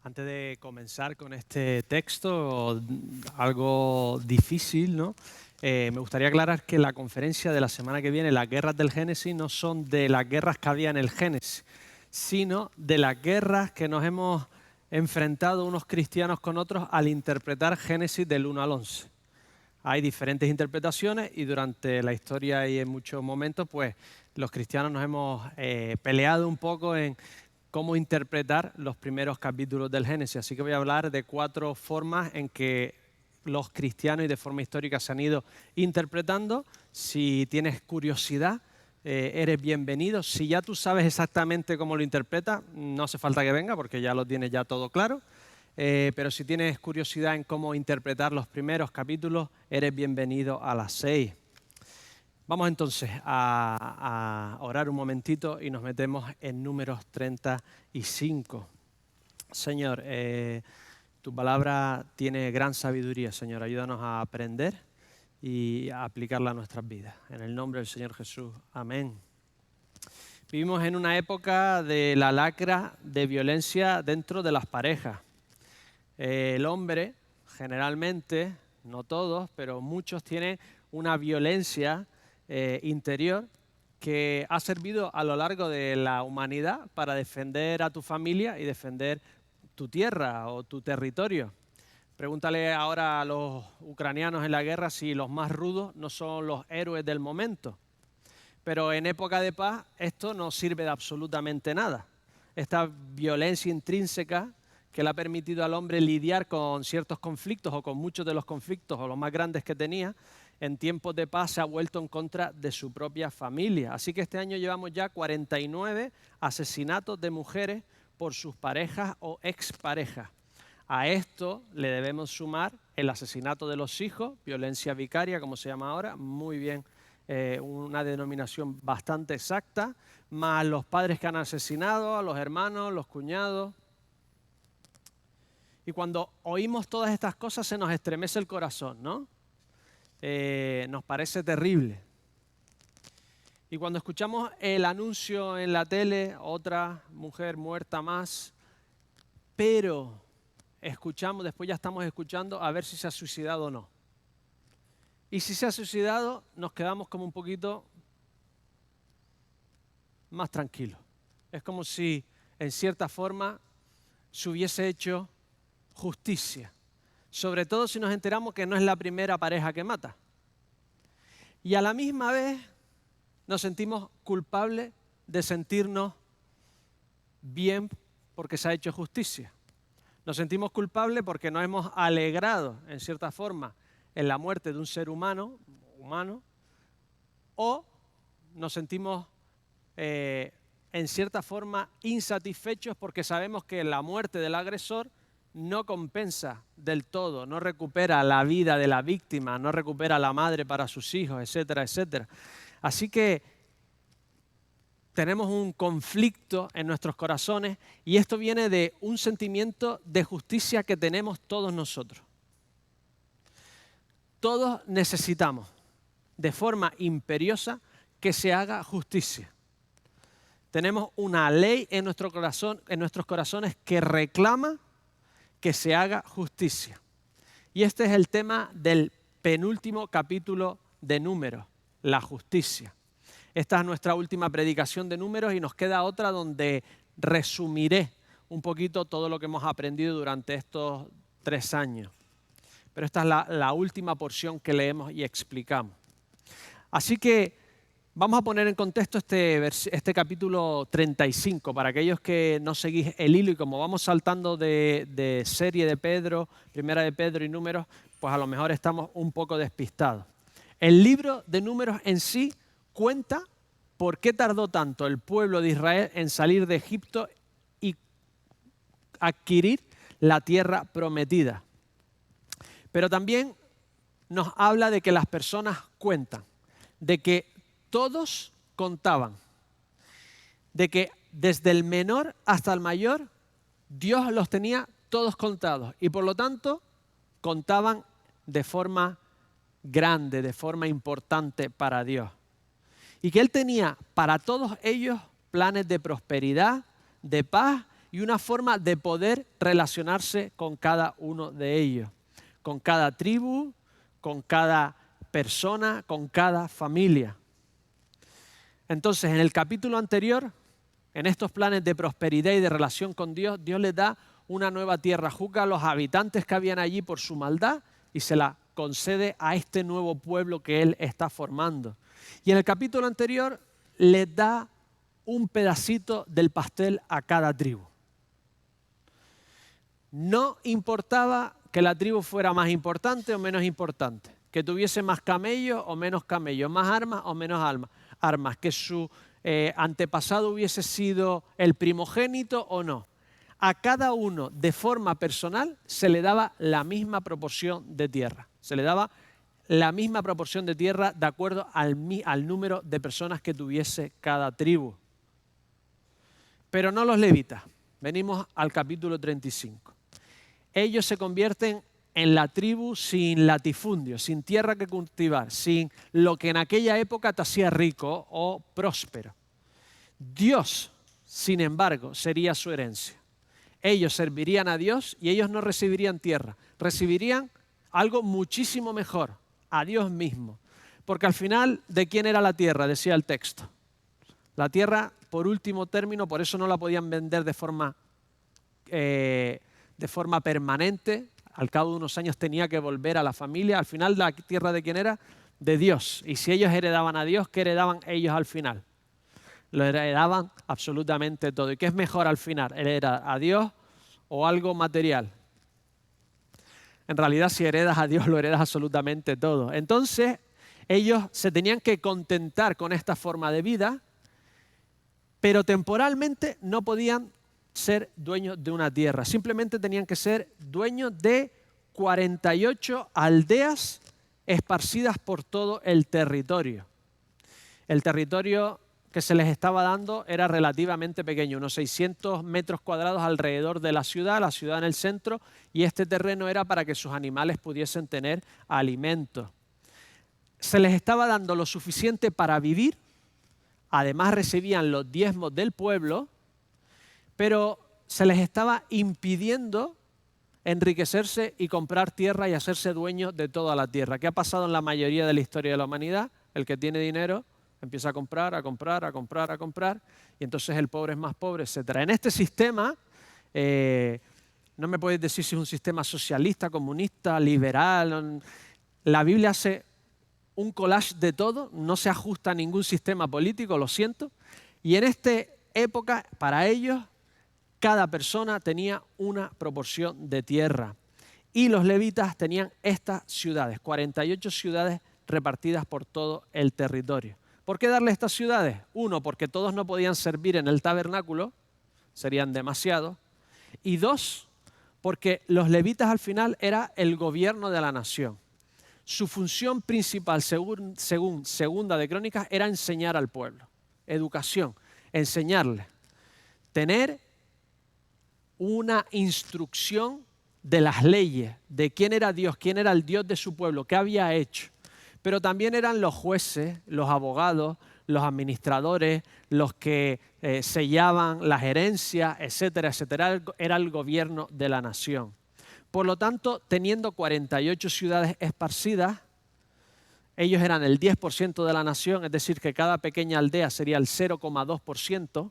Antes de comenzar con este texto, algo difícil, ¿no? Me gustaría aclarar que la conferencia de la semana que viene, las guerras del Génesis, no son de las guerras que había en el Génesis, sino de las guerras que nos hemos enfrentado unos cristianos con otros al interpretar Génesis del 1 al 11. Hay diferentes interpretaciones y durante la historia y en muchos momentos, pues los cristianos nos hemos peleado un poco en cómo interpretar los primeros capítulos del Génesis. Así que voy a hablar de 4 formas en que los cristianos y de forma histórica se han ido interpretando. Si tienes curiosidad, eres bienvenido. Si ya tú sabes exactamente cómo lo interpreta, no hace falta que venga porque ya lo tienes ya todo claro. Pero si tienes curiosidad en cómo interpretar los primeros capítulos, eres bienvenido a las 6. Vamos entonces a orar un momentito y nos metemos en Números 35. Señor, tu palabra tiene gran sabiduría, Señor. Ayúdanos a aprender y a aplicarla a nuestras vidas. En el nombre del Señor Jesús. Amén. Vivimos en una época de la lacra de violencia dentro de las parejas. El hombre, generalmente, no todos, pero muchos tienen una violencia interior que ha servido a lo largo de la humanidad para defender a tu familia y defender tu tierra o tu territorio. Pregúntale ahora a los ucranianos en la guerra si los más rudos no son los héroes del momento. Pero en época de paz esto no sirve de absolutamente nada. Esta violencia intrínseca que le ha permitido al hombre lidiar con ciertos conflictos o con muchos de los conflictos o los más grandes que tenía, en tiempos de paz se ha vuelto en contra de su propia familia. Así que este año llevamos ya 49 asesinatos de mujeres por sus parejas o exparejas. A esto le debemos sumar el asesinato de los hijos, violencia vicaria, como se llama ahora, muy bien, una denominación bastante exacta, más los padres que han asesinado, a los hermanos, los cuñados. Y cuando oímos todas estas cosas se nos estremece el corazón, ¿no? Nos parece terrible. Y cuando escuchamos el anuncio en la tele, otra mujer muerta más, pero escuchamos, después ya estamos escuchando a ver si se ha suicidado o no. Y si se ha suicidado, nos quedamos como un poquito más tranquilos. Es como si, en cierta forma, se hubiese hecho justicia. Sobre todo si nos enteramos que no es la primera pareja que mata. Y a la misma vez nos sentimos culpables de sentirnos bien porque se ha hecho justicia. Nos sentimos culpables porque nos hemos alegrado, en cierta forma, en la muerte de un ser humano, o nos sentimos, en cierta forma, insatisfechos porque sabemos que la muerte del agresor no compensa del todo, no recupera la vida de la víctima, no recupera la madre para sus hijos, etcétera, etcétera. Así que tenemos un conflicto en nuestros corazones y esto viene de un sentimiento de justicia que tenemos todos nosotros. Todos necesitamos, de forma imperiosa, que se haga justicia. Tenemos una ley en nuestro corazón, en nuestros corazones que reclama que se haga justicia. Y este es el tema del penúltimo capítulo de Números, la justicia. Esta es nuestra última predicación de Números y nos queda otra donde resumiré un poquito todo lo que hemos aprendido durante estos 3 años. Pero esta es la última porción que leemos y explicamos. Así que vamos a poner en contexto este capítulo 35 para aquellos que no seguís el hilo y como vamos saltando de serie de Pedro, primera de Pedro y Números, pues a lo mejor estamos un poco despistados. El libro de Números en sí cuenta por qué tardó tanto el pueblo de Israel en salir de Egipto y adquirir la tierra prometida. Pero también nos habla de que las personas cuentan, de que todos contaban, de que desde el menor hasta el mayor, Dios los tenía todos contados y por lo tanto contaban de forma grande, de forma importante para Dios. Y que Él tenía para todos ellos planes de prosperidad, de paz y una forma de poder relacionarse con cada uno de ellos, con cada tribu, con cada persona, con cada familia. Entonces, en el capítulo anterior, en estos planes de prosperidad y de relación con Dios, Dios les da una nueva tierra, juzga a los habitantes que habían allí por su maldad y se la concede a este nuevo pueblo que Él está formando. Y en el capítulo anterior les da un pedacito del pastel a cada tribu. No importaba que la tribu fuera más importante o menos importante, que tuviese más camellos o menos camellos, más armas o menos armas, que su antepasado hubiese sido el primogénito o no. A cada uno de forma personal se le daba la misma proporción de tierra. Se le daba la misma proporción de tierra de acuerdo al número de personas que tuviese cada tribu. Pero no los levitas. Venimos al capítulo 35. Ellos se convierten en la tribu sin latifundio, sin tierra que cultivar, sin lo que en aquella época te hacía rico o próspero. Dios, sin embargo, sería su herencia. Ellos servirían a Dios y ellos no recibirían tierra, recibirían algo muchísimo mejor, a Dios mismo. Porque al final, ¿de quién era la tierra? Decía el texto. La tierra, por último término, por eso no la podían vender de forma permanente. Al cabo de unos años tenía que volver a la familia. Al final, ¿la tierra de quién era? De Dios. Y si ellos heredaban a Dios, ¿qué heredaban ellos al final? Lo heredaban absolutamente todo. ¿Y qué es mejor al final? ¿Heredar a Dios o algo material? En realidad, si heredas a Dios, lo heredas absolutamente todo. Entonces, ellos se tenían que contentar con esta forma de vida, pero temporalmente no podían ser dueños de una tierra. Simplemente tenían que ser dueños de 48 aldeas esparcidas por todo el territorio. El territorio que se les estaba dando era relativamente pequeño, unos 600 metros cuadrados alrededor de la ciudad en el centro, y este terreno era para que sus animales pudiesen tener alimento. Se les estaba dando lo suficiente para vivir, además recibían los diezmos del pueblo, pero se les estaba impidiendo enriquecerse y comprar tierra y hacerse dueños de toda la tierra. ¿Qué ha pasado en la mayoría de la historia de la humanidad? El que tiene dinero empieza a comprar, y entonces el pobre es más pobre, etc. En este sistema, no me podéis decir si es un sistema socialista, comunista, liberal. La Biblia hace un collage de todo, no se ajusta a ningún sistema político, lo siento. Y en esta época, para ellos, cada persona tenía una proporción de tierra. Y los levitas tenían estas ciudades, 48 ciudades repartidas por todo el territorio. ¿Por qué darle estas ciudades? Uno, porque todos no podían servir en el tabernáculo, serían demasiados. Y dos, porque los levitas al final era el gobierno de la nación. Su función principal, según Segunda de Crónicas, era enseñar al pueblo. Educación, enseñarle. Tener una instrucción de las leyes, de quién era Dios, quién era el Dios de su pueblo, qué había hecho. Pero también eran los jueces, los abogados, los administradores, los que sellaban las herencias, etcétera, etcétera. Era el gobierno de la nación. Por lo tanto, teniendo 48 ciudades esparcidas, ellos eran el 10% de la nación, es decir, que cada pequeña aldea sería el 0,2%.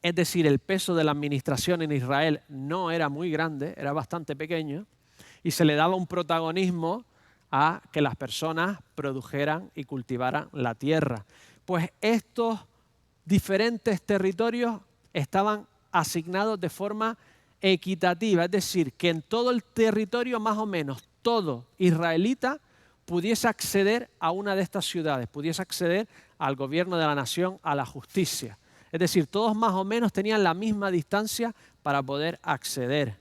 Es decir, el peso de la administración en Israel no era muy grande, era bastante pequeño, y se le daba un protagonismo a que las personas produjeran y cultivaran la tierra. Pues estos diferentes territorios estaban asignados de forma equitativa, es decir, que en todo el territorio más o menos todo israelita pudiese acceder a una de estas ciudades, pudiese acceder al gobierno de la nación, a la justicia. Es decir, todos más o menos tenían la misma distancia para poder acceder.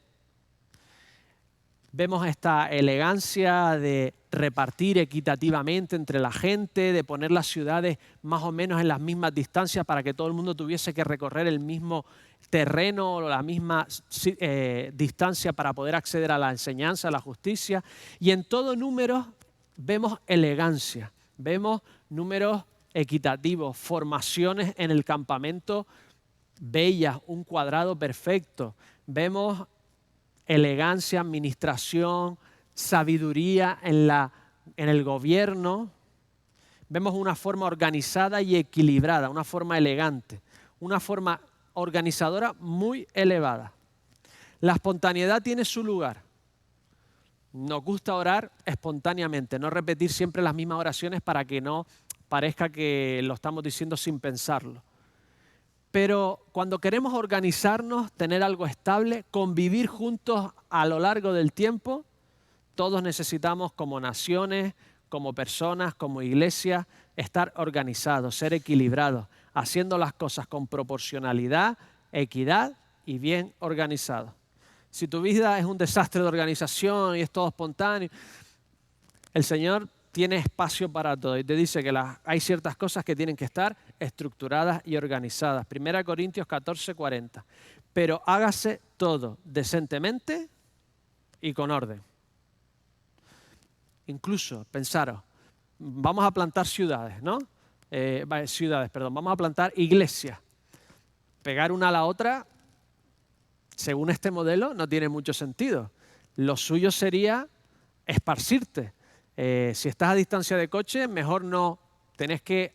Vemos esta elegancia de repartir equitativamente entre la gente, de poner las ciudades más o menos en las mismas distancias para que todo el mundo tuviese que recorrer el mismo terreno o la misma distancia para poder acceder a la enseñanza, a la justicia. Y en todo número vemos elegancia, vemos números equitativos, formaciones en el campamento bellas, un cuadrado perfecto. Vemos elegancia, administración, sabiduría en el gobierno. Vemos una forma organizada y equilibrada, una forma elegante, una forma organizadora muy elevada. La espontaneidad tiene su lugar. Nos gusta orar espontáneamente, no repetir siempre las mismas oraciones para que no parezca que lo estamos diciendo sin pensarlo. Pero cuando queremos organizarnos, tener algo estable, convivir juntos a lo largo del tiempo, todos necesitamos como naciones, como personas, como iglesia, estar organizados, ser equilibrados, haciendo las cosas con proporcionalidad, equidad y bien organizados. Si tu vida es un desastre de organización y es todo espontáneo, el Señor tiene espacio para todo y te dice que hay ciertas cosas que tienen que estar estructuradas y organizadas. 1 Corintios 14:40. Pero hágase todo decentemente y con orden. Incluso, pensaros, vamos a plantar ciudades, ¿no? Vamos a plantar iglesias. Pegar una a la otra, según este modelo, no tiene mucho sentido. Lo suyo sería esparcirte. Si estás a distancia de coche, mejor no. Tenés que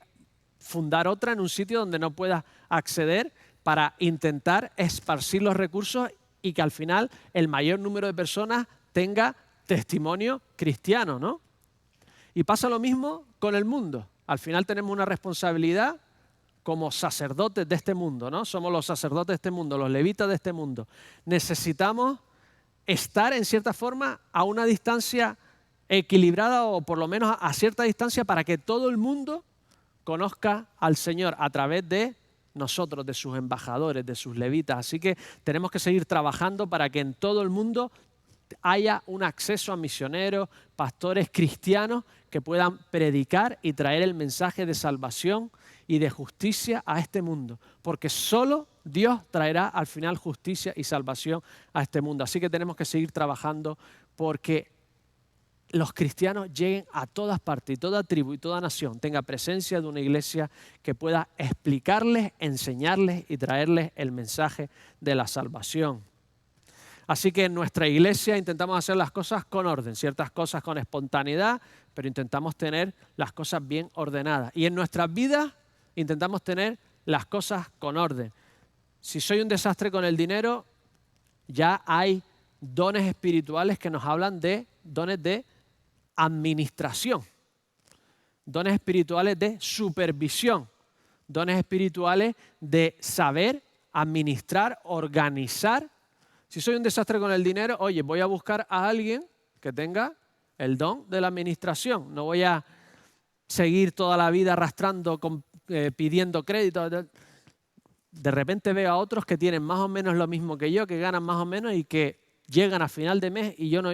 fundar otra en un sitio donde no puedas acceder para intentar esparcir los recursos y que al final el mayor número de personas tenga testimonio cristiano, ¿no? Y pasa lo mismo con el mundo. Al final tenemos una responsabilidad como sacerdotes de este mundo, ¿no? Somos los sacerdotes de este mundo, los levitas de este mundo. Necesitamos estar en cierta forma a una distancia equilibrada o por lo menos a cierta distancia para que todo el mundo conozca al Señor a través de nosotros, de sus embajadores, de sus levitas. Así que tenemos que seguir trabajando para que en todo el mundo haya un acceso a misioneros, pastores cristianos que puedan predicar y traer el mensaje de salvación y de justicia a este mundo. Porque solo Dios traerá al final justicia y salvación a este mundo. Así que tenemos que seguir trabajando porque los cristianos lleguen a todas partes y toda tribu y toda nación tenga presencia de una iglesia que pueda explicarles, enseñarles y traerles el mensaje de la salvación. Así que en nuestra iglesia intentamos hacer las cosas con orden, ciertas cosas con espontaneidad, pero intentamos tener las cosas bien ordenadas. Y en nuestras vidas intentamos tener las cosas con orden. Si soy un desastre con el dinero, ya hay dones espirituales que nos hablan de dones de administración, dones espirituales de supervisión, dones espirituales de saber administrar, organizar. Si soy un desastre con el dinero, oye, voy a buscar a alguien que tenga el don de la administración. No voy a seguir toda la vida arrastrando, pidiendo crédito. De repente veo a otros que tienen más o menos lo mismo que yo, que ganan más o menos y que llegan a final de mes y yo no.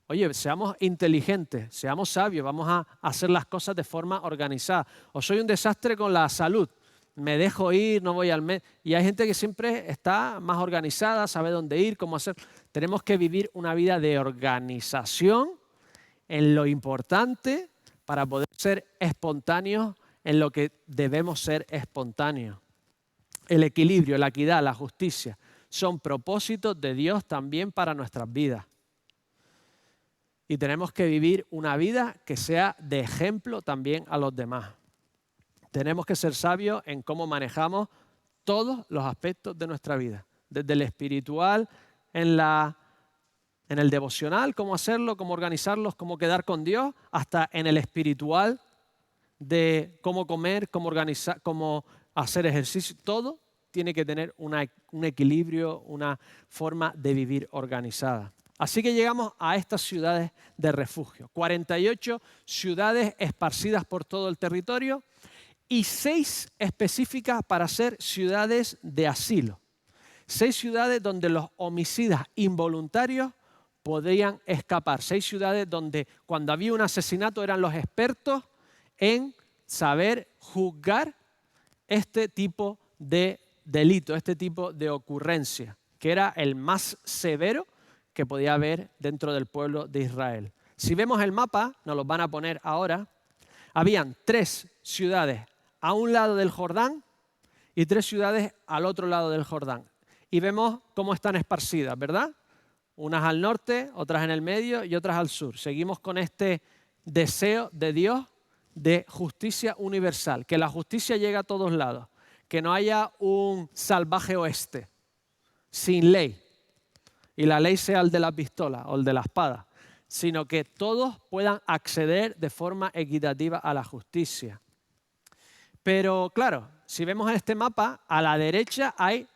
Oye, seamos inteligentes, seamos sabios, vamos a hacer las cosas de forma organizada. O soy un desastre con la salud. Me dejo ir, no voy al médico. Y hay gente que siempre está más organizada, sabe dónde ir, cómo hacer. Tenemos que vivir una vida de organización en lo importante para poder ser espontáneos en lo que debemos ser espontáneos. El equilibrio, la equidad, la justicia son propósitos de Dios también para nuestras vidas. Y tenemos que vivir una vida que sea de ejemplo también a los demás. Tenemos que ser sabios en cómo manejamos todos los aspectos de nuestra vida. Desde el espiritual, en el devocional, cómo hacerlo, cómo organizarlos, cómo quedar con Dios, hasta en el espiritual de cómo comer, cómo organizar, cómo hacer ejercicio. Todo tiene que tener un equilibrio, una forma de vivir organizada. Así que llegamos a estas ciudades de refugio. 48 ciudades esparcidas por todo el territorio y 6 específicas para ser ciudades de asilo. 6 ciudades donde los homicidas involuntarios podrían escapar. 6 ciudades donde cuando había un asesinato eran los expertos en saber juzgar este tipo de delito, este tipo de ocurrencia, que era el más severo que podía haber dentro del pueblo de Israel. Si vemos el mapa, nos lo van a poner ahora, habían 3 ciudades a un lado del Jordán y 3 ciudades al otro lado del Jordán. Y vemos cómo están esparcidas, ¿verdad? Unas al norte, otras en el medio y otras al sur. Seguimos con este deseo de Dios de justicia universal, que la justicia llegue a todos lados, que no haya un salvaje oeste sin ley y la ley sea el de la pistola o el de la espada, sino que todos puedan acceder de forma equitativa a la justicia. Pero claro, si vemos en este mapa, a la derecha hay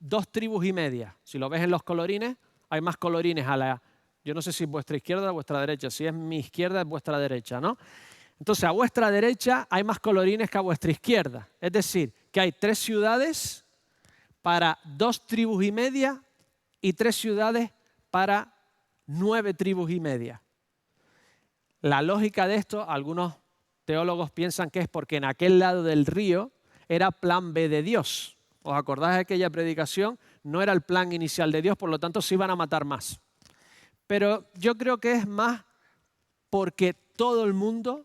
2 tribus y media. Si lo ves en los colorines, hay más colorines a la... Yo no sé si es vuestra izquierda o vuestra derecha. Si es mi izquierda, es vuestra derecha, ¿no? Entonces, a vuestra derecha hay más colorines que a vuestra izquierda. Es decir, que hay 3 ciudades para 2 tribus y media y 3 ciudades para 9 tribus y media. La lógica de esto, algunos teólogos piensan que es porque en aquel lado del río era plan B de Dios. ¿Os acordáis de aquella predicación? No era el plan inicial de Dios, por lo tanto se iban a matar más. Pero yo creo que es más porque todo el mundo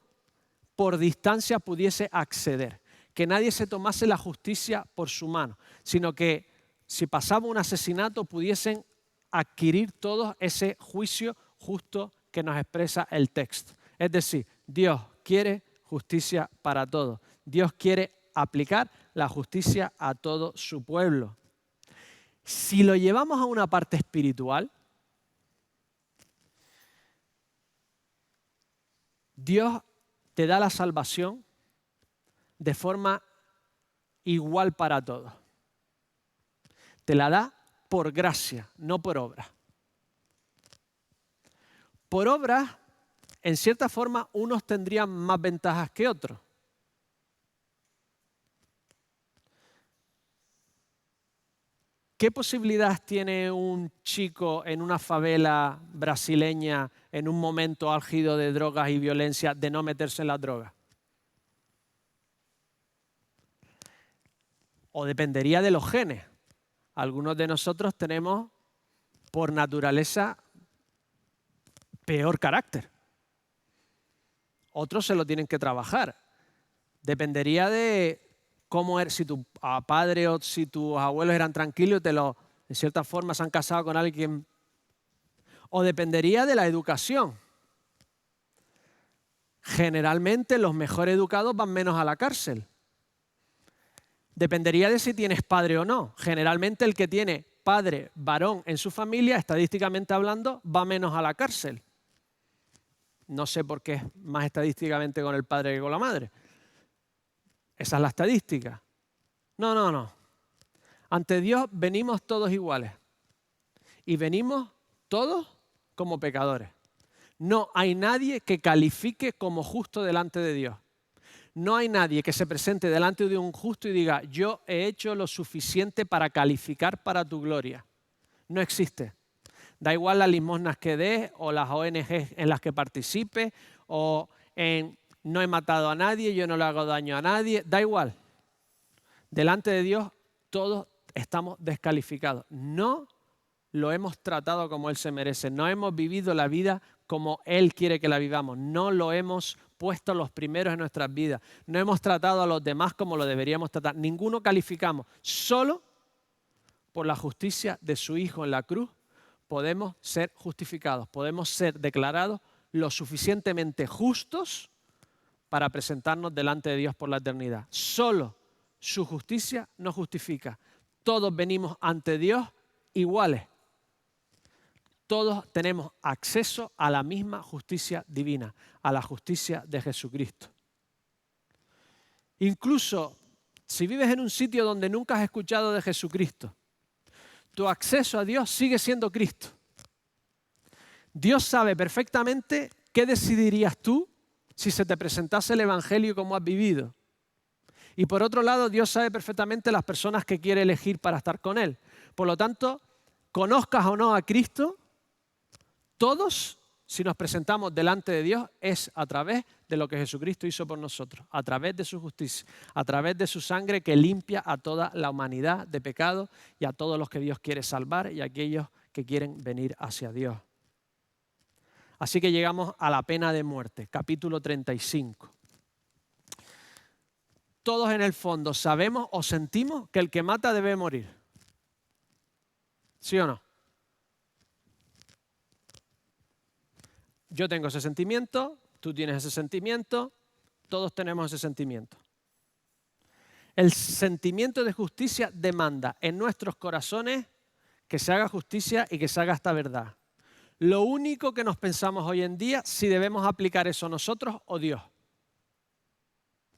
por distancia pudiese acceder, que nadie se tomase la justicia por su mano, sino que si pasaba un asesinato pudiesen adquirir todos ese juicio justo que nos expresa el texto. Es decir, Dios quiere justicia para todos. Dios quiere aplicar la justicia a todo su pueblo. Si lo llevamos a una parte espiritual, Dios te da la salvación de forma igual para todos. Te la da por gracia, no por obra. Por obra, en cierta forma, unos tendrían más ventajas que otros. ¿Qué posibilidades tiene un chico en una favela brasileña en un momento álgido de drogas y violencia de no meterse en las drogas? O dependería de los genes. Algunos de nosotros tenemos por naturaleza peor carácter. Otros se lo tienen que trabajar. Dependería de cómo si tu padre o si tus abuelos eran tranquilos, en cierta forma se han casado con alguien. O dependería de la educación. Generalmente los mejor educados van menos a la cárcel. Dependería de si tienes padre o no. Generalmente el que tiene padre varón en su familia, estadísticamente hablando, va menos a la cárcel. No sé por qué es más estadísticamente con el padre que con la madre. Esa es la estadística. No. Ante Dios venimos todos iguales. Y venimos todos como pecadores. No hay nadie que califique como justo delante de Dios. No hay nadie que se presente delante de un justo y diga, yo he hecho lo suficiente para calificar para tu gloria. No existe. Da igual las limosnas que des o las ONG en las que participe o en no he matado a nadie, yo no le hago daño a nadie. Da igual. Delante de Dios todos estamos descalificados. No lo hemos tratado como Él se merece. No hemos vivido la vida como Él quiere que la vivamos. No lo hemos puesto los primeros en nuestras vidas. No hemos tratado a los demás como lo deberíamos tratar. Ninguno calificamos. Solo por la justicia de su Hijo en la cruz podemos ser justificados. Podemos ser declarados lo suficientemente justos para presentarnos delante de Dios por la eternidad. Solo su justicia nos justifica. Todos venimos ante Dios iguales. Todos tenemos acceso a la misma justicia divina, a la justicia de Jesucristo. Incluso si vives en un sitio donde nunca has escuchado de Jesucristo, tu acceso a Dios sigue siendo Cristo. Dios sabe perfectamente qué decidirías tú si se te presentase el Evangelio como has vivido. Y por otro lado, Dios sabe perfectamente las personas que quiere elegir para estar con Él. Por lo tanto, conozcas o no a Cristo, todos, si nos presentamos delante de Dios, es a través de lo que Jesucristo hizo por nosotros, a través de su justicia, a través de su sangre que limpia a toda la humanidad de pecado y a todos los que Dios quiere salvar y a aquellos que quieren venir hacia Dios. Así que llegamos a la pena de muerte, capítulo 35. todos en el fondo sabemos o sentimos que el que mata debe morir. ¿Sí o no? Yo tengo ese sentimiento, tú tienes ese sentimiento, todos tenemos ese sentimiento. El sentimiento de justicia demanda en nuestros corazones que se haga justicia y que se haga esta verdad. Lo único que nos pensamos hoy en día, si debemos aplicar eso nosotros o Dios.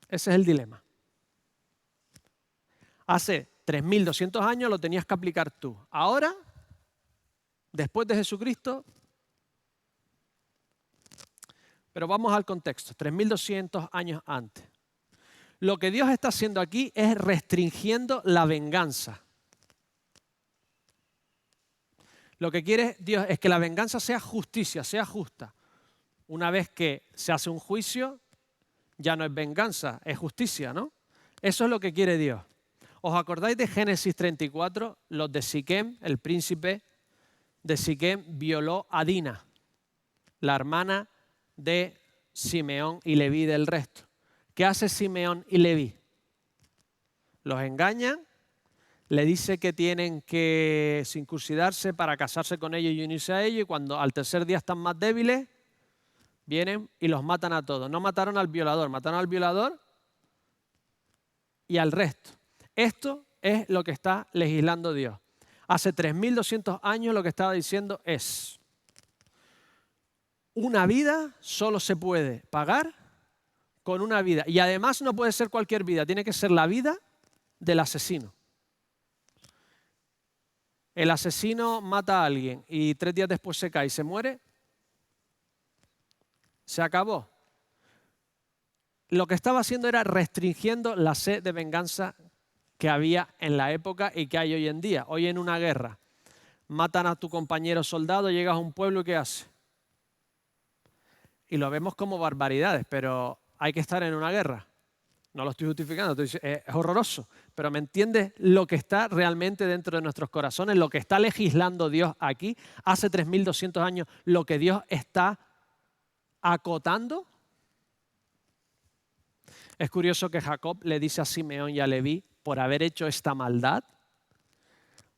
Ese es el dilema. Hace 3.200 años lo tenías que aplicar tú. Ahora, después de Jesucristo, pero vamos al contexto, 3.200 años antes. Lo que Dios está haciendo aquí es restringiendo la venganza. Lo que quiere Dios es que la venganza sea justicia, sea justa. Una vez que se hace un juicio, ya no es venganza, es justicia, ¿no? Eso es lo que quiere Dios. ¿Os acordáis de Génesis 34? Los de Siquem, el príncipe de Siquem violó a Dina, la hermana de Simeón y Leví del resto. ¿Qué hace Simeón y Leví? Los engañan, le dice que tienen que circuncidarse para casarse con ellos y unirse a ellos, y cuando al tercer día están más débiles, vienen y los matan a todos. No mataron al violador, mataron al violador y al resto. Esto es lo que está legislando Dios. Hace 3.200 años lo que estaba diciendo es: una vida solo se puede pagar con una vida. Y además no puede ser cualquier vida, tiene que ser la vida del asesino. El asesino mata a alguien y 3 días después se cae y se muere. Se acabó. Lo que estaba haciendo era restringiendo la sed de venganza que había en la época y que hay hoy en día. Hoy en una guerra, matan a tu compañero soldado, llegas a un pueblo y ¿qué haces? Y lo vemos como barbaridades, pero hay que estar en una guerra. No lo estoy justificando, es horroroso, pero ¿me entiendes lo que está realmente dentro de nuestros corazones? Lo que está legislando Dios aquí, hace 3.200 años, lo que Dios está acotando. Es curioso que Jacob le dice a Simeón y a Leví: por haber hecho esta maldad,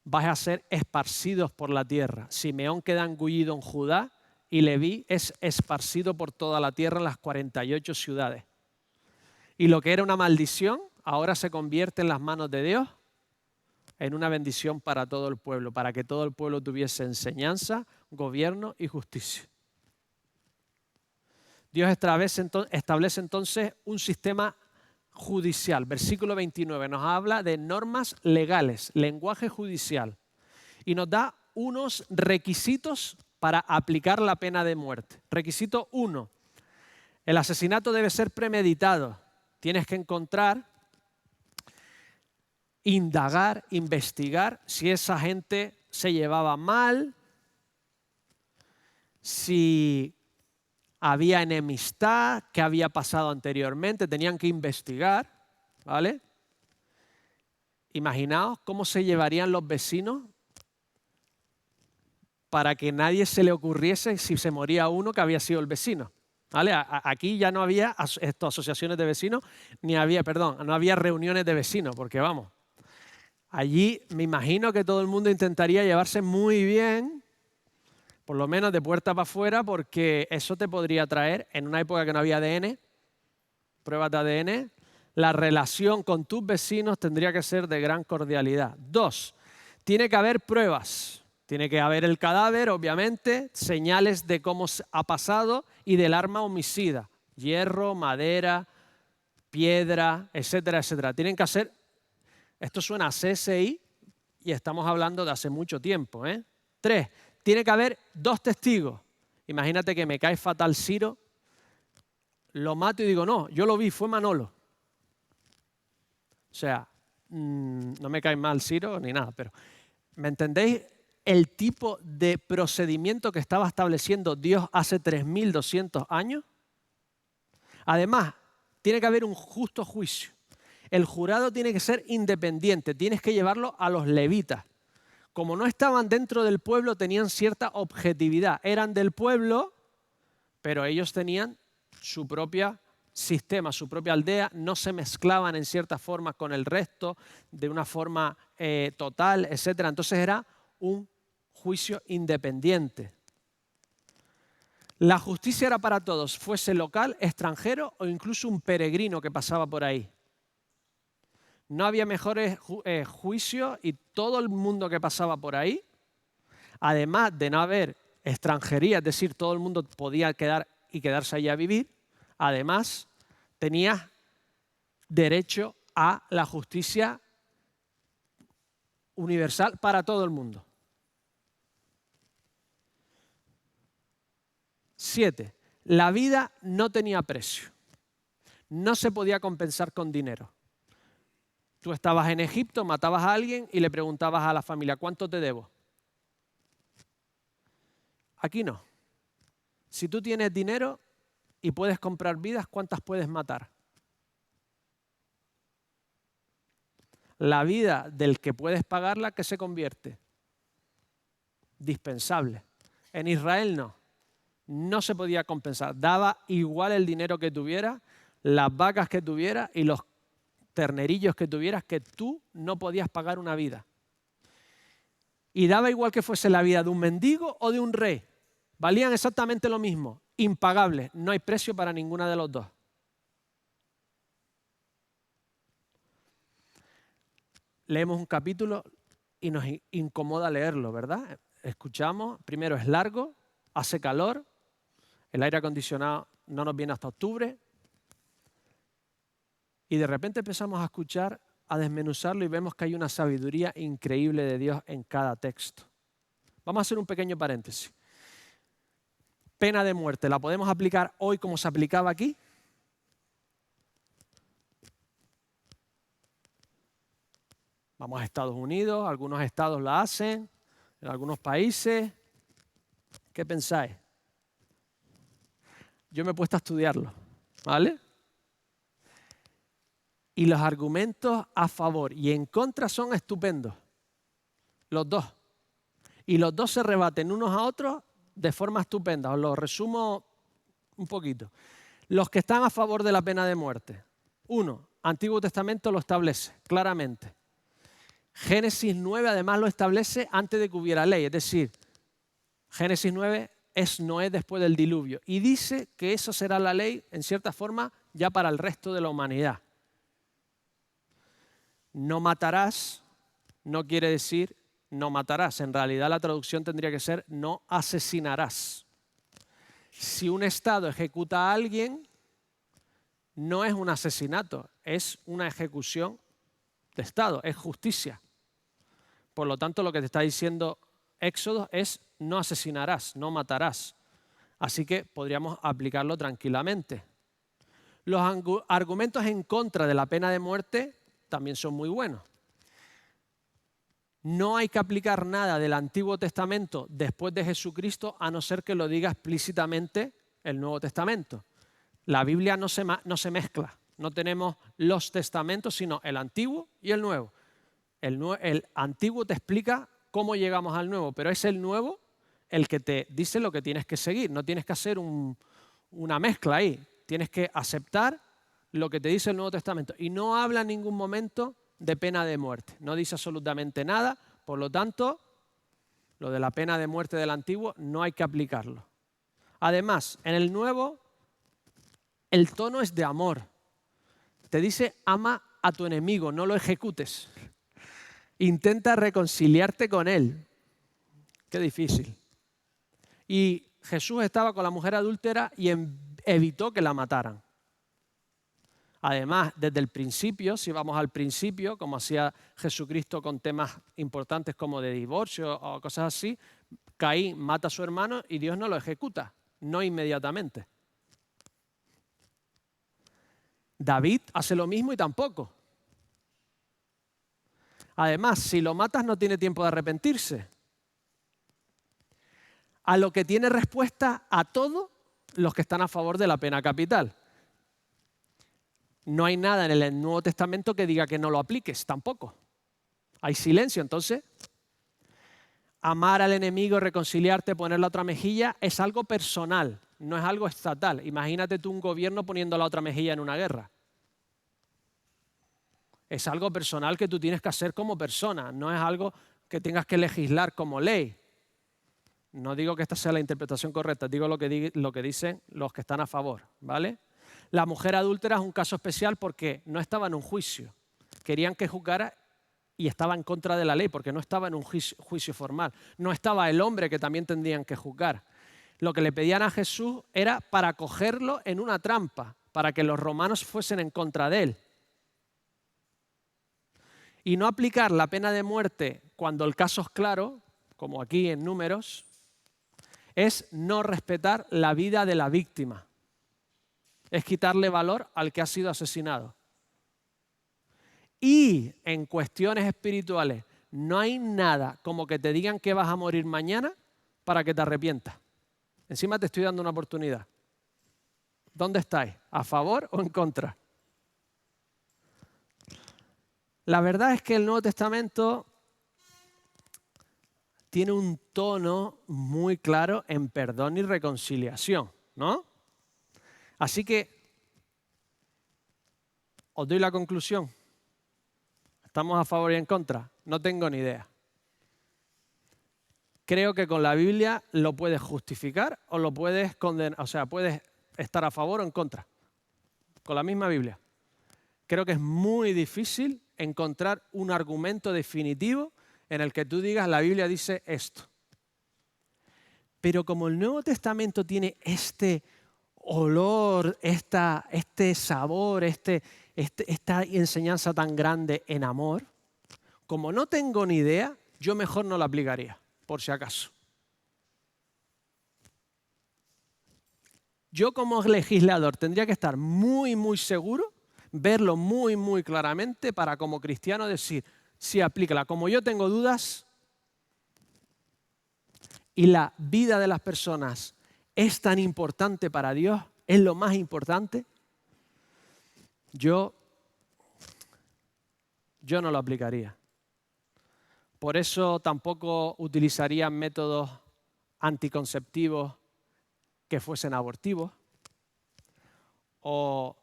vais a ser esparcidos por la tierra. Simeón queda engullido en Judá y Leví es esparcido por toda la tierra en las 48 ciudades. Y lo que era una maldición, ahora se convierte en las manos de Dios en una bendición para todo el pueblo, para que todo el pueblo tuviese enseñanza, gobierno y justicia. Dios establece entonces un sistema judicial. Versículo 29 nos habla de normas legales, lenguaje judicial, y nos da unos requisitos para aplicar la pena de muerte. Requisito 1, el asesinato debe ser premeditado. Tienes que encontrar, indagar, investigar si esa gente se llevaba mal, si había enemistad, qué había pasado anteriormente, tenían que investigar, ¿vale? Imaginaos cómo se llevarían los vecinos para que nadie se le ocurriese si se moría uno que había sido el vecino. ¿Vale? Aquí ya no había asociaciones de vecinos, no había reuniones de vecinos, porque vamos, allí me imagino que todo el mundo intentaría llevarse muy bien, por lo menos de puerta para afuera, porque eso te podría traer, en una época que no había ADN, pruebas de ADN, la relación con tus vecinos tendría que ser de gran cordialidad. 2, tiene que haber pruebas. Tiene que haber el cadáver, obviamente, señales de cómo ha pasado y del arma homicida. Hierro, madera, piedra, etcétera, etcétera. Tienen que hacer, esto suena a CSI y estamos hablando de hace mucho tiempo. 3, tiene que haber 2 testigos. Imagínate que me cae fatal Ciro, lo mato y digo, no, yo lo vi, fue Manolo. O sea, no me cae mal Ciro ni nada, pero ¿me entendéis el tipo de procedimiento que estaba estableciendo Dios hace 3.200 años? Además, tiene que haber un justo juicio. El jurado tiene que ser independiente, tienes que llevarlo a los levitas. Como no estaban dentro del pueblo, tenían cierta objetividad. Eran del pueblo, pero ellos tenían su propia sistema, su propia aldea, no se mezclaban en cierta forma con el resto, de una forma total, etc. Entonces era un juicio independiente. La justicia era para todos, fuese local, extranjero o incluso un peregrino que pasaba por ahí. No había mejores juicios y todo el mundo que pasaba por ahí, además de no haber extranjería, es decir, todo el mundo podía quedarse allí a vivir, además tenía derecho a la justicia universal para todo el mundo. 7. La vida no tenía precio. No se podía compensar con dinero. Tú estabas en Egipto, matabas a alguien y le preguntabas a la familia, ¿cuánto te debo? Aquí no. Si tú tienes dinero y puedes comprar vidas, ¿cuántas puedes matar? La vida del que puedes pagarla, ¿qué se convierte? Dispensable. En Israel no. No se podía compensar. Daba igual el dinero que tuviera, las vacas que tuviera y los ternerillos que tuvieras, que tú no podías pagar una vida. Y daba igual que fuese la vida de un mendigo o de un rey. Valían exactamente lo mismo. Impagables. No hay precio para ninguna de los dos. Leemos un capítulo y nos incomoda leerlo, ¿verdad? Escuchamos, primero es largo, hace calor, el aire acondicionado no nos viene hasta octubre y de repente empezamos a escuchar, a desmenuzarlo y vemos que hay una sabiduría increíble de Dios en cada texto. Vamos a hacer un pequeño paréntesis. Pena de muerte, ¿la podemos aplicar hoy como se aplicaba aquí? Vamos a Estados Unidos, algunos estados la hacen, en algunos países. ¿Qué pensáis? Yo me he puesto a estudiarlo, ¿vale? Y los argumentos a favor y en contra son estupendos. Los dos. Y los dos se rebaten unos a otros de forma estupenda. Os lo resumo un poquito. Los que están a favor de la pena de muerte. 1. Antiguo Testamento lo establece claramente. Génesis 9 además lo establece antes de que hubiera ley. Es decir, Génesis 9 es Noé después del diluvio. Y dice que eso será la ley, en cierta forma, ya para el resto de la humanidad. No matarás no quiere decir no matarás. En realidad la traducción tendría que ser no asesinarás. Si un Estado ejecuta a alguien, no es un asesinato, es una ejecución de Estado, es justicia. Por lo tanto, lo que te está diciendo Éxodo es no asesinarás, no matarás. Así que podríamos aplicarlo tranquilamente. Los argumentos en contra de la pena de muerte también son muy buenos. No hay que aplicar nada del Antiguo Testamento después de Jesucristo a no ser que lo diga explícitamente el Nuevo Testamento. La Biblia no se mezcla. No tenemos los testamentos, sino el Antiguo y el Nuevo. El Antiguo te explica cómo llegamos al Nuevo, pero es el Nuevo el que te dice lo que tienes que seguir. No tienes que hacer una mezcla ahí. Tienes que aceptar lo que te dice el Nuevo Testamento. Y no habla en ningún momento de pena de muerte. No dice absolutamente nada. Por lo tanto, lo de la pena de muerte del Antiguo no hay que aplicarlo. Además, en el Nuevo, el tono es de amor. Te dice, ama a tu enemigo, no lo ejecutes. Intenta reconciliarte con él. Qué difícil. Y Jesús estaba con la mujer adúltera y evitó que la mataran. Además, desde el principio, si vamos al principio, como hacía Jesucristo con temas importantes como de divorcio o cosas así, Caín mata a su hermano y Dios no lo ejecuta, no inmediatamente. David hace lo mismo y tampoco. Además, si lo matas no tiene tiempo de arrepentirse. A lo que tiene respuesta a todos los que están a favor de la pena capital. No hay nada en el Nuevo Testamento que diga que no lo apliques, tampoco. Hay silencio, entonces. Amar al enemigo, reconciliarte, poner la otra mejilla, es algo personal. no es algo estatal. Imagínate tú un gobierno poniendo la otra mejilla en una guerra. Es algo personal que tú tienes que hacer como persona, no es algo que tengas que legislar como ley. No digo que esta sea la interpretación correcta, digo lo que dicen los que están a favor, ¿vale? La mujer adúltera es un caso especial porque no estaba en un juicio. Querían que juzgara y estaba en contra de la ley porque no estaba en un juicio formal. No estaba el hombre que también tendrían que juzgar. Lo que le pedían a Jesús era para cogerlo en una trampa, para que los romanos fuesen en contra de él. Y no aplicar la pena de muerte cuando el caso es claro, como aquí en Números, es no respetar la vida de la víctima. Es quitarle valor al que ha sido asesinado. Y en cuestiones espirituales, no hay nada como que te digan que vas a morir mañana para que te arrepientas. Encima te estoy dando una oportunidad. ¿Dónde estáis? ¿A favor o en contra? La verdad es que el Nuevo Testamento tiene un tono muy claro en perdón y reconciliación, ¿no? Así que os doy la conclusión. ¿Estamos a favor y en contra? No tengo ni idea. Creo que con la Biblia lo puedes justificar o lo puedes condenar, o sea, puedes estar a favor o en contra. Con la misma Biblia. Creo que es muy difícil encontrar un argumento definitivo en el que tú digas la Biblia dice esto. Pero como el Nuevo Testamento tiene este olor, este sabor, esta enseñanza tan grande en amor, como no tengo ni idea, yo mejor no la aplicaría, por si acaso. Yo como legislador tendría que estar muy, muy seguro, verlo muy, muy claramente para como cristiano decir, sí, aplícala. Como yo tengo dudas y la vida de las personas es tan importante para Dios, es lo más importante, yo no lo aplicaría. Por eso tampoco utilizaría métodos anticonceptivos que fuesen abortivos o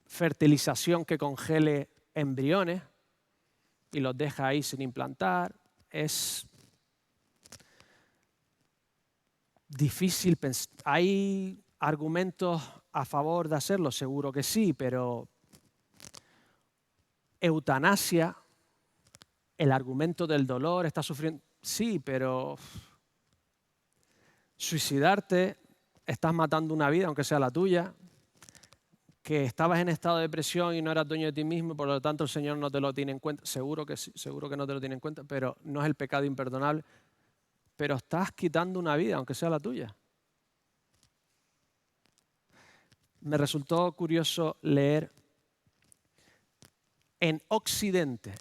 fertilización que congele embriones y los deja ahí sin implantar. Es difícil pensar. ¿Hay argumentos a favor de hacerlo? Seguro que sí, pero eutanasia, el argumento del dolor, está sufriendo, sí, pero suicidarte, estás matando una vida, aunque sea la tuya, que estabas en estado de depresión y no eras dueño de ti mismo, por lo tanto el Señor no te lo tiene en cuenta, seguro que sí, seguro que no te lo tiene en cuenta, pero no es el pecado imperdonable, pero estás quitando una vida, aunque sea la tuya. Me resultó curioso leer en Occidente,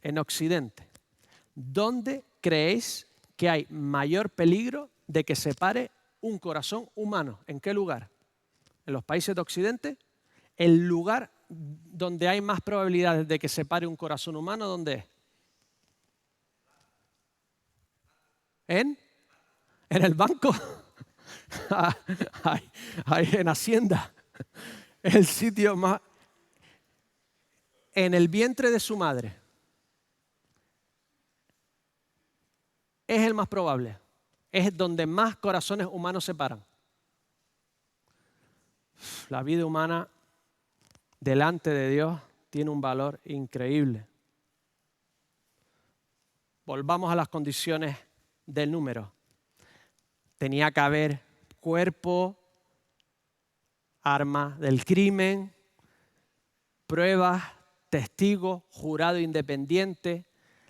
¿dónde creéis que hay mayor peligro de que se pare un corazón humano? ¿En qué lugar? En los países de Occidente, el lugar donde hay más probabilidades de que se pare un corazón humano, ¿dónde es? ¿En el banco? En Hacienda. El sitio más... En el vientre de su madre. Es el más probable. Es donde más corazones humanos se paran. La vida humana delante de Dios tiene un valor increíble. Volvamos a las condiciones del número. Tenía que haber cuerpo, arma del crimen, pruebas, testigos, jurado independiente.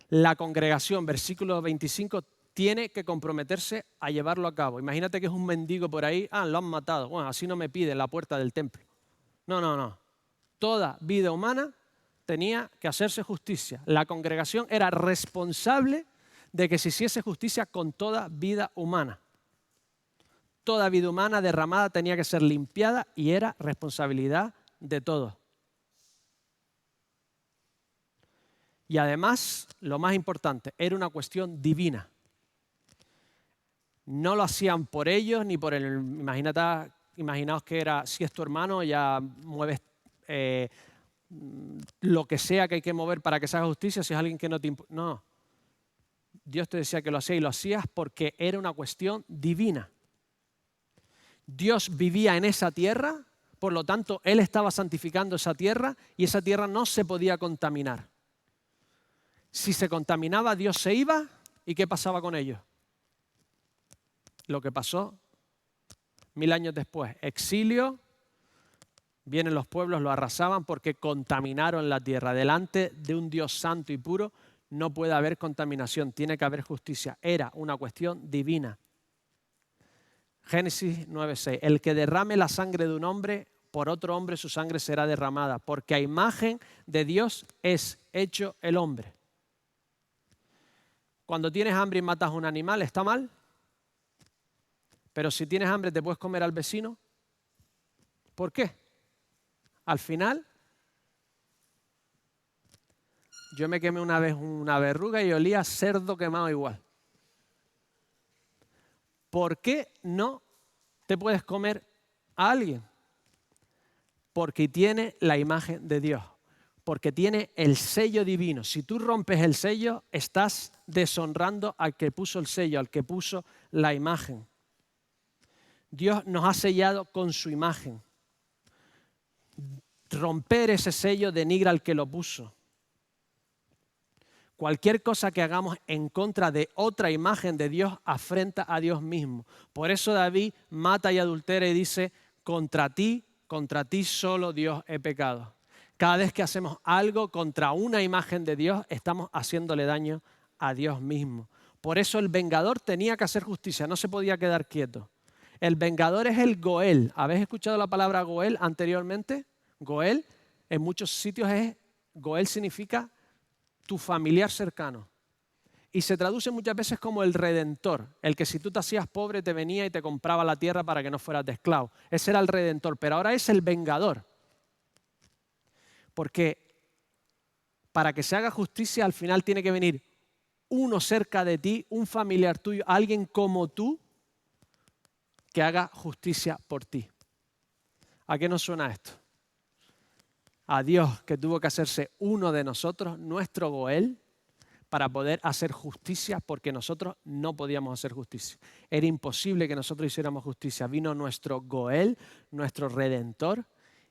La congregación, versículo 25, tiene que comprometerse a llevarlo a cabo. Imagínate que es un mendigo por ahí, lo han matado, bueno, así no me pide la puerta del templo. No. Toda vida humana tenía que hacerse justicia. La congregación era responsable de que se hiciese justicia con toda vida humana. Toda vida humana derramada tenía que ser limpiada y era responsabilidad de todos. Y además, lo más importante, era una cuestión divina. No lo hacían por ellos ni por el... Imagínate imaginaos que era, si es tu hermano, ya mueves lo que sea que hay que mover para que se haga justicia, si es alguien que no te importa. No, Dios te decía que lo hacía y lo hacías porque era una cuestión divina. Dios vivía en esa tierra, por lo tanto, Él estaba santificando esa tierra y esa tierra no se podía contaminar. Si se contaminaba, Dios se iba, ¿y qué pasaba con ellos? Lo que pasó 1000 años después, exilio, vienen los pueblos, lo arrasaban porque contaminaron la tierra. Delante de un Dios santo y puro no puede haber contaminación, tiene que haber justicia. Era una cuestión divina. Génesis 9:6. El que derrame la sangre de un hombre, por otro hombre su sangre será derramada, porque a imagen de Dios es hecho el hombre. Cuando tienes hambre y matas a un animal, ¿está mal? Pero si tienes hambre, ¿te puedes comer al vecino? ¿Por qué? Al final, yo me quemé una vez una verruga y olía a cerdo quemado igual. ¿Por qué no te puedes comer a alguien? Porque tiene la imagen de Dios, porque tiene el sello divino. Si tú rompes el sello, estás deshonrando al que puso el sello, al que puso la imagen. Dios nos ha sellado con su imagen. Romper ese sello denigra al que lo puso. Cualquier cosa que hagamos en contra de otra imagen de Dios afrenta a Dios mismo. Por eso David mata y adultera y dice, contra ti solo Dios he pecado. Cada vez que hacemos algo contra una imagen de Dios, estamos haciéndole daño a Dios mismo. Por eso el vengador tenía que hacer justicia, no se podía quedar quieto. El vengador es el Goel. ¿Habéis escuchado la palabra Goel anteriormente? Goel, en muchos sitios Goel significa tu familiar cercano. Y se traduce muchas veces como el redentor, el que si tú te hacías pobre te venía y te compraba la tierra para que no fueras de esclavo. Ese era el redentor, pero ahora es el vengador. Porque para que se haga justicia al final tiene que venir uno cerca de ti, un familiar tuyo, alguien como tú, que haga justicia por ti. ¿A qué nos suena esto? A Dios que tuvo que hacerse uno de nosotros, nuestro Goel, para poder hacer justicia porque nosotros no podíamos hacer justicia. Era imposible que nosotros hiciéramos justicia. Vino nuestro Goel, nuestro Redentor,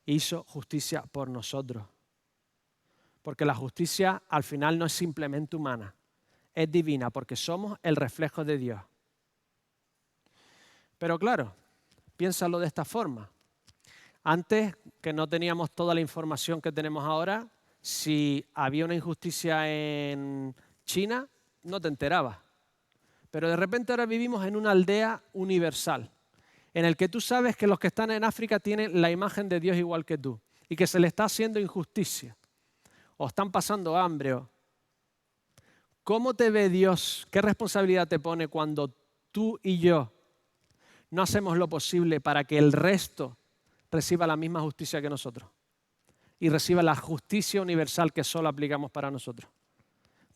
e hizo justicia por nosotros. Porque la justicia al final no es simplemente humana, es divina porque somos el reflejo de Dios. Pero claro, piénsalo de esta forma. Antes, que no teníamos toda la información que tenemos ahora, si había una injusticia en China, no te enterabas. Pero de repente ahora vivimos en una aldea universal, en el que tú sabes que los que están en África tienen la imagen de Dios igual que tú y que se les está haciendo injusticia o están pasando hambre. ¿Cómo te ve Dios? ¿Qué responsabilidad te pone cuando tú y yo no hacemos lo posible para que el resto reciba la misma justicia que nosotros y reciba la justicia universal que solo aplicamos para nosotros?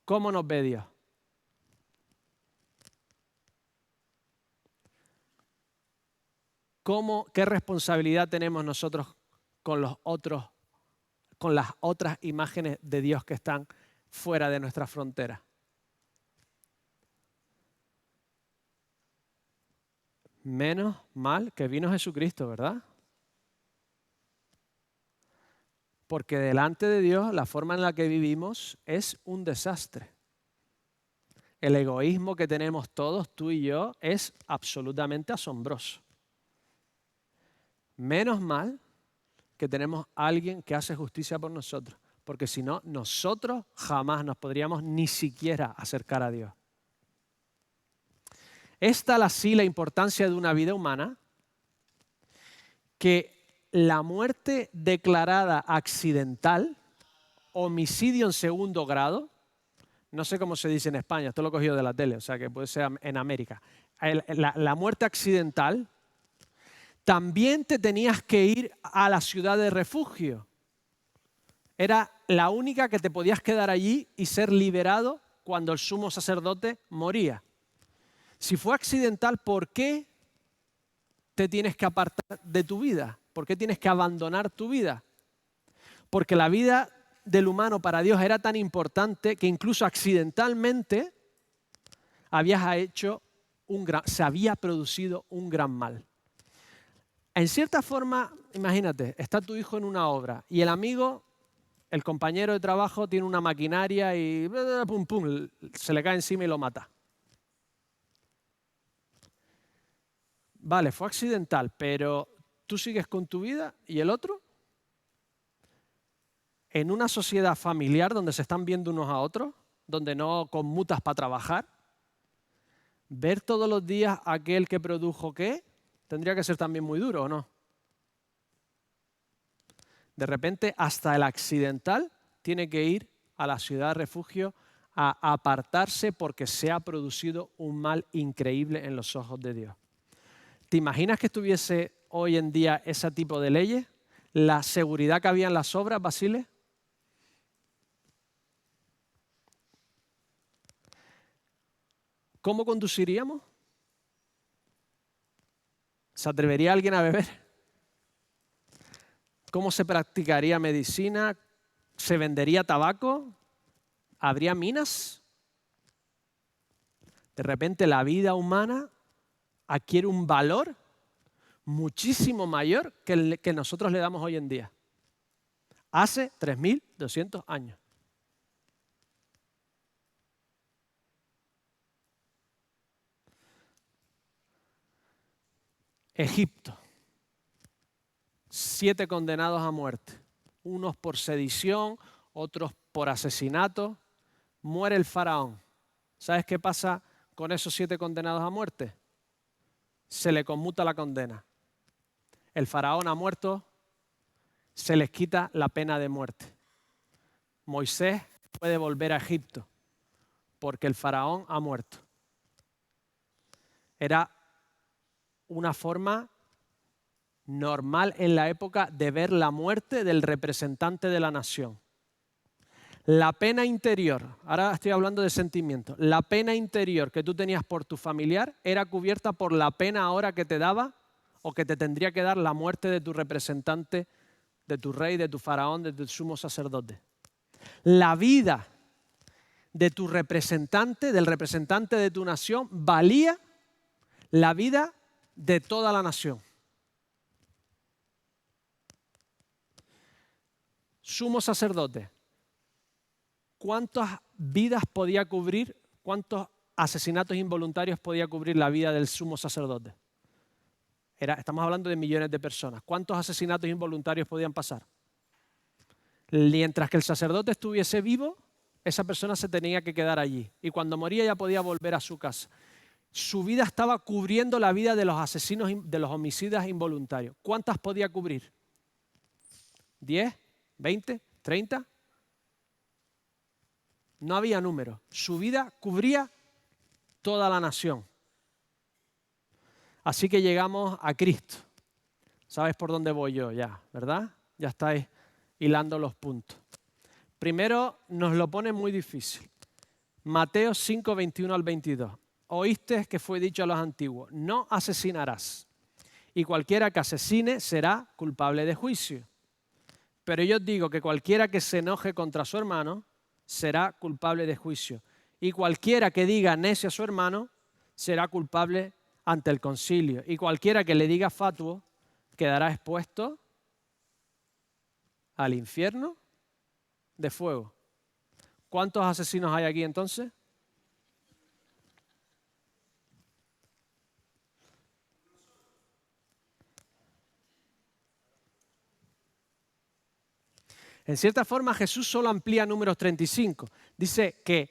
¿Cómo nos ve Dios? ¿Qué responsabilidad tenemos nosotros con los otros, con las otras imágenes de Dios que están fuera de nuestra frontera? Menos mal que vino Jesucristo, ¿verdad? Porque delante de Dios la forma en la que vivimos es un desastre. El egoísmo que tenemos todos, tú y yo, es absolutamente asombroso. Menos mal que tenemos a alguien que hace justicia por nosotros, porque si no, nosotros jamás nos podríamos ni siquiera acercar a Dios. Es tal así la importancia de una vida humana que la muerte declarada accidental, homicidio en segundo grado, no sé cómo se dice en España, esto lo he cogido de la tele, o sea que puede ser en América, la muerte accidental, también te tenías que ir a la ciudad de refugio. Era la única que te podías quedar allí y ser liberado cuando el sumo sacerdote moría. Si fue accidental, ¿por qué te tienes que apartar de tu vida? ¿Por qué tienes que abandonar tu vida? Porque la vida del humano para Dios era tan importante que incluso accidentalmente se había producido un gran mal. En cierta forma, imagínate, está tu hijo en una obra y el amigo, el compañero de trabajo, tiene una maquinaria y pum, pum, se le cae encima y lo mata. Vale, fue accidental, pero tú sigues con tu vida y el otro. En una sociedad familiar donde se están viendo unos a otros, donde no conmutas para trabajar, ver todos los días a aquel que produjo qué, tendría que ser también muy duro, ¿o no? De repente, hasta el accidental tiene que ir a la ciudad de refugio a apartarse porque se ha producido un mal increíble en los ojos de Dios. ¿Te imaginas que estuviese hoy en día ese tipo de leyes? ¿La seguridad que había en las obras, Basile? ¿Cómo conduciríamos? ¿Se atrevería alguien a beber? ¿Cómo se practicaría medicina? ¿Se vendería tabaco? ¿Habría minas? De repente la vida humana adquiere un valor muchísimo mayor que el que nosotros le damos hoy en día. Hace 3.200 años. Egipto. 7 condenados a muerte. Unos por sedición, otros por asesinato. Muere el faraón. ¿Sabes qué pasa con esos 7 condenados a muerte? Se le conmuta la condena. El faraón ha muerto, se les quita la pena de muerte. Moisés puede volver a Egipto porque el faraón ha muerto. Era una forma normal en la época de ver la muerte del representante de la nación. La pena interior, ahora estoy hablando de sentimientos, la pena interior que tú tenías por tu familiar era cubierta por la pena ahora que te daba o que te tendría que dar la muerte de tu representante, de tu rey, de tu faraón, de tu sumo sacerdote. La vida de tu representante, del representante de tu nación, valía la vida de toda la nación. Sumo sacerdote, ¿cuántas vidas podía cubrir, cuántos asesinatos involuntarios podía cubrir la vida del sumo sacerdote? Estamos hablando de millones de personas. ¿Cuántos asesinatos involuntarios podían pasar? Mientras que el sacerdote estuviese vivo, esa persona se tenía que quedar allí. Y cuando moría ya podía volver a su casa. Su vida estaba cubriendo la vida de los asesinos, de los homicidas involuntarios. ¿Cuántas podía cubrir? ¿10? ¿20? ¿30? No había número. Su vida cubría toda la nación. Así que llegamos a Cristo. ¿Sabes por dónde voy yo ya, verdad? Ya estáis hilando los puntos. Primero nos lo pone muy difícil. Mateo 5, 21 al 22. Oíste que fue dicho a los antiguos, no asesinarás, y cualquiera que asesine será culpable de juicio. Pero yo os digo que cualquiera que se enoje contra su hermano será culpable de juicio. Y cualquiera que diga necio a su hermano será culpable ante el concilio. Y cualquiera que le diga fatuo quedará expuesto al infierno de fuego. ¿Cuántos asesinos hay aquí entonces? En cierta forma, Jesús solo amplía números 35. Dice que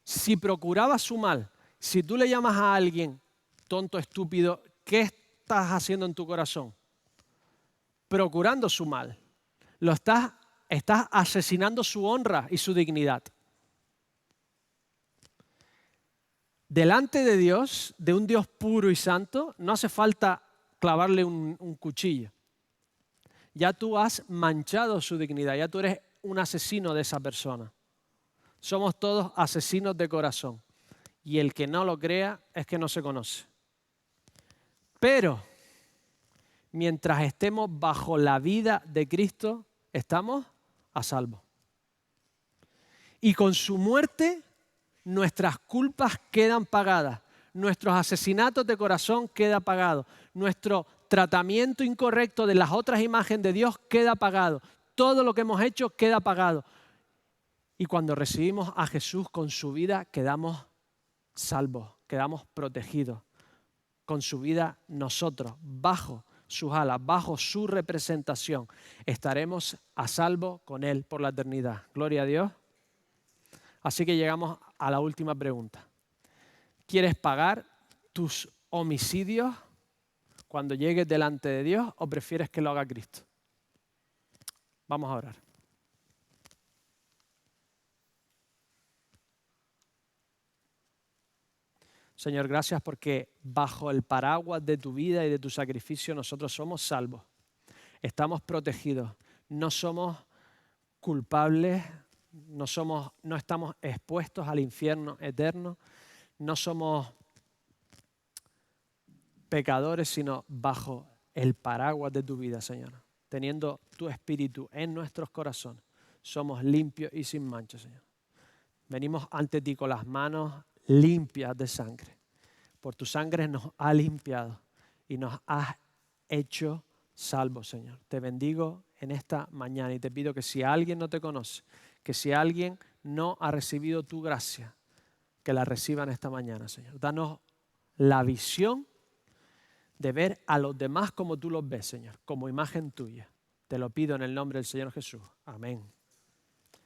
si procurabas su mal, si tú le llamas a alguien tonto, estúpido, ¿qué estás haciendo en tu corazón? Procurando su mal. Estás asesinando su honra y su dignidad. Delante de Dios, de un Dios puro y santo, no hace falta clavarle un cuchillo. Ya tú has manchado su dignidad, ya tú eres un asesino de esa persona. Somos todos asesinos de corazón. Y el que no lo crea es que no se conoce. Pero mientras estemos bajo la vida de Cristo, estamos a salvo. Y con su muerte, nuestras culpas quedan pagadas. Nuestros asesinatos de corazón quedan pagados. Nuestro tratamiento incorrecto de las otras imágenes de Dios queda pagado. Todo lo que hemos hecho queda pagado. Y cuando recibimos a Jesús con su vida, quedamos salvos, quedamos protegidos. Con su vida nosotros, bajo sus alas, bajo su representación, estaremos a salvo con Él por la eternidad. Gloria a Dios. Así que llegamos a la última pregunta. ¿Quieres pagar tus homicidios cuando llegues delante de Dios o prefieres que lo haga Cristo? Vamos a orar. Señor, gracias porque bajo el paraguas de tu vida y de tu sacrificio nosotros somos salvos. Estamos protegidos. No somos culpables, no estamos expuestos al infierno eterno. No somos pecadores, sino bajo el paraguas de tu vida, Señor. Teniendo tu Espíritu en nuestros corazones, somos limpios y sin mancha, Señor. Venimos ante ti con las manos limpias de sangre. Por tu sangre nos ha limpiado y nos has hecho salvos, Señor. Te bendigo en esta mañana y te pido que si alguien no te conoce, que si alguien no ha recibido tu gracia, que la reciban esta mañana, Señor. Danos la visión de ver a los demás como tú los ves, Señor, como imagen tuya. Te lo pido en el nombre del Señor Jesús. Amén.